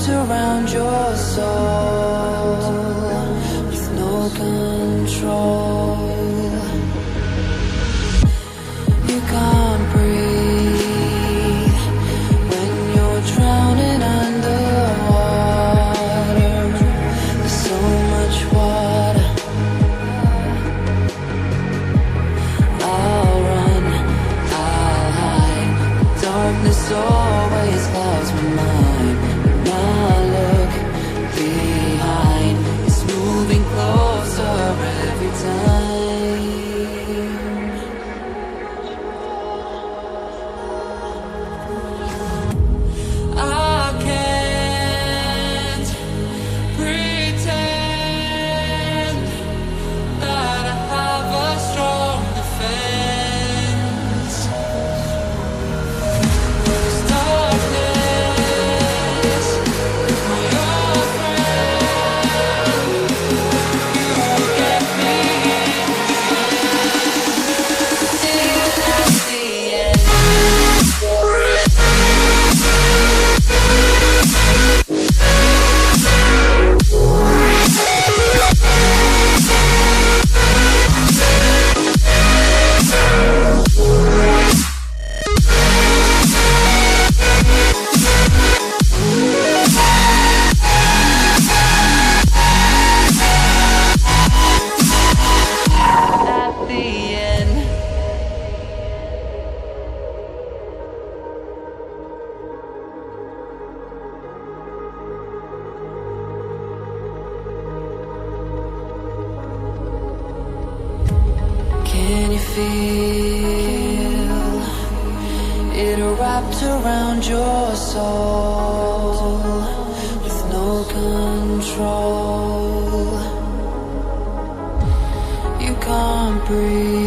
wrapped around your soul with no control. You can't breathe when you're drowning underwater. There's so much water. I'll run, I'll hide. Darkness always clouds my mind. When I look behind, it's moving closer every time. I can't pretend that I have a strong defense. 'Cause darkness is my old friend. You won't get me even at the end. At the end. Can you feel it wrapped around your soul with no control? You can't breathe